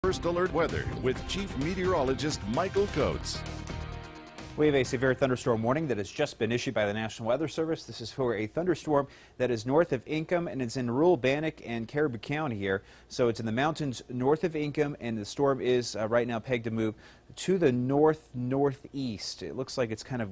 First Alert Weather with Chief Meteorologist Michael Coates. We have a severe thunderstorm warning that has just been issued by the National Weather Service. This is for a thunderstorm that is north of Inkom, and it's in rural Bannock and Caribou County here. So it's in the mountains north of Inkom, and the storm is right now pegged to move to the northeast. It looks like it's kind of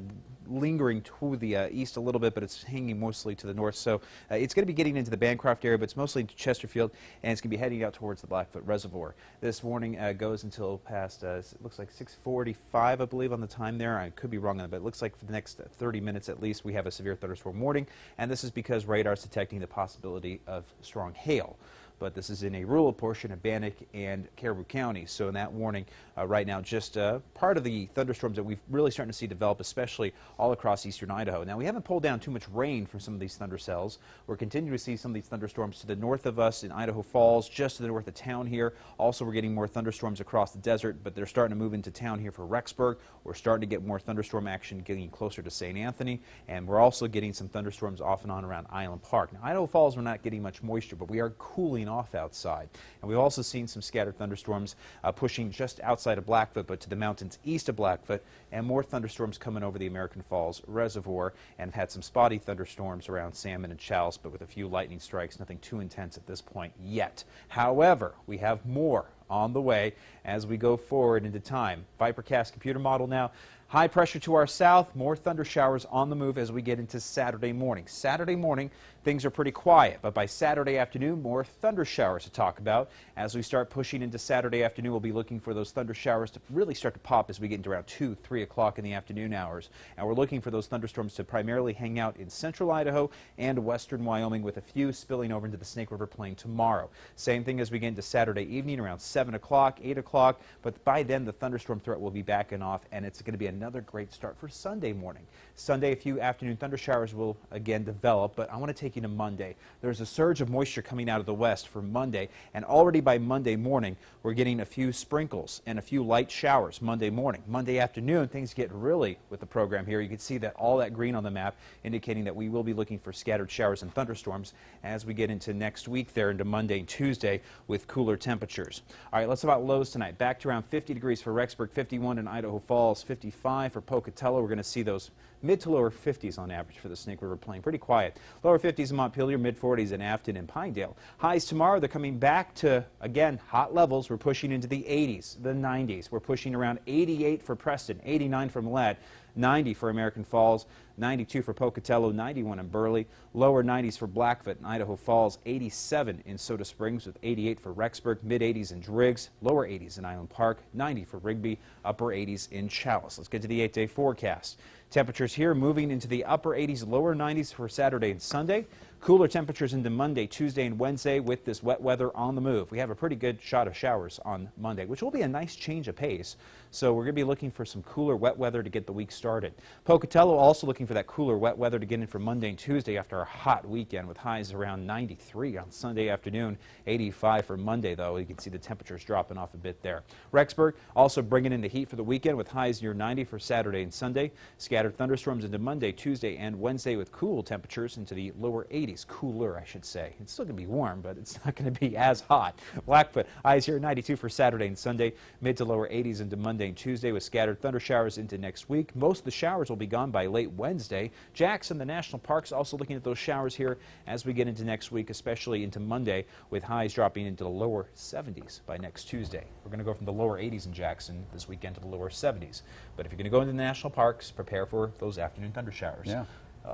lingering to the east a little bit, but it's hanging mostly to the north. So it's going to be getting into the Bancroft area, but it's mostly into Chesterfield, and it's going to be heading out towards the Blackfoot Reservoir. This warning goes until past, it looks like 6:45, I believe, on the time there. I could be wrong on that, but it looks like for the next 30 minutes at least we have a severe thunderstorm warning, and this is because radar is detecting the possibility of strong hail. But this is in a rural portion of Bannock and Caribou County. So in that warning right now, just part of the thunderstorms that we've really starting to see develop, especially all across eastern Idaho. Now, we haven't pulled down too much rain from some of these thunder cells. We're continuing to see some of these thunderstorms to the north of us in Idaho Falls, just to the north of town here. Also, we're getting more thunderstorms across the desert, but they're starting to move into town here for Rexburg. We're starting to get more thunderstorm action getting closer to St. Anthony, and we're also getting some thunderstorms off and on around Island Park. Now, Idaho Falls, we're not getting much moisture, but we are cooling off outside. And we've also seen some scattered thunderstorms pushing just outside of Blackfoot, but to the mountains east of Blackfoot, and more thunderstorms coming over the American Falls Reservoir, and have had some spotty thunderstorms around Salmon and Challis, but with a few lightning strikes, nothing too intense at this point yet. However, we have more on the way as we go forward into time. Vipercast computer model now. High pressure to our south, more thunder showers on the move as we get into Saturday morning. Saturday morning, things are pretty quiet, but by Saturday afternoon, more thunder showers to talk about. As we start pushing into Saturday afternoon, we'll be looking for those thunder showers to really start to pop as we get into around 2, 3 o'clock in the afternoon hours. And we're looking for those thunderstorms to primarily hang out in central Idaho and western Wyoming, with a few spilling over into the Snake River Plain tomorrow. Same thing as we get into Saturday evening around 7 o'clock, 8 o'clock, but by then the thunderstorm threat will be backing off, and it's going to be another great start for Sunday morning. Sunday, a few afternoon thunder showers will again develop, but I want to take you to Monday. There's a surge of moisture coming out of the west for Monday, and already by Monday morning, we're getting a few sprinkles and a few light showers Monday morning. Monday afternoon, things get really with the program here. You can see that all that green on the map indicating that we will be looking for scattered showers and thunderstorms as we get into next week there, into Monday and Tuesday with cooler temperatures. All right, let's talk about lows tonight. Back to around 50 degrees for Rexburg, 51 in Idaho Falls, 55 for Pocatello. We're going to see those mid to lower 50s on average for the Snake River Plain. Pretty quiet. Lower 50s in Montpelier, mid 40s in Afton and Pinedale. Highs tomorrow, they're coming back to, again, hot levels. We're pushing into the 80s, the 90s. We're pushing around 88 for Preston, 89 for Millette, 90 for American Falls, 92 for Pocatello, 91 in Burley, lower 90s for Blackfoot and Idaho Falls, 87 in Soda Springs with 88 for Rexburg, mid 80s in Driggs, lower 80s in Island Park, 90 for Rigby, upper 80s in Challis. Let's get to the 8-day forecast. Temperatures here moving into the upper 80s, lower 90s for Saturday and Sunday. Cooler temperatures into Monday, Tuesday, and Wednesday with this wet weather on the move. We have a pretty good shot of showers on Monday, which will be a nice change of pace. So we're going to be looking for some cooler wet weather to get the week started. Pocatello also looking for that cooler wet weather to get in for Monday and Tuesday after a hot weekend with highs around 93 on Sunday afternoon, 85 for Monday, though. You can see the temperatures dropping off a bit there. Rexburg also bringing in the heat for the weekend with highs near 90 for Saturday and Sunday. Scattered thunderstorms into Monday, Tuesday, and Wednesday with cool temperatures into the lower 80s. Cooler, I should say. It's still going to be warm, but it's not going to be as hot. Blackfoot, highs here 92 for Saturday and Sunday, mid to lower 80s into Monday and Tuesday with scattered thunder showers into next week. Most of the showers will be gone by late Wednesday. Jackson, the national parks, also looking at those showers here as we get into next week, especially into Monday, with highs dropping into the lower 70s by next Tuesday. We're going to go from the lower 80s in Jackson this weekend to the lower 70s. But if you're going to go into the national parks, prepare for those afternoon thunder showers. Yeah.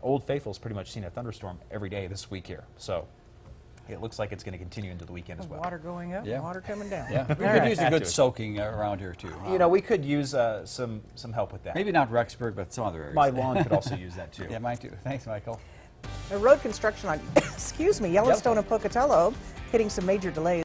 Old Faithful's pretty much seen a thunderstorm every day this week here. So it looks like it's going to continue into the weekend as well. Water going up, Yeah. water coming down. Yeah, we All could right, use a back good to it. soaking around here too. You know, we could use some help with that. Maybe not Rexburg, but some other areas. My lawn could also use that too. Yeah, mine too. Thanks, Michael. The road construction on, excuse me, Yellowstone and Pocatello hitting some major delays.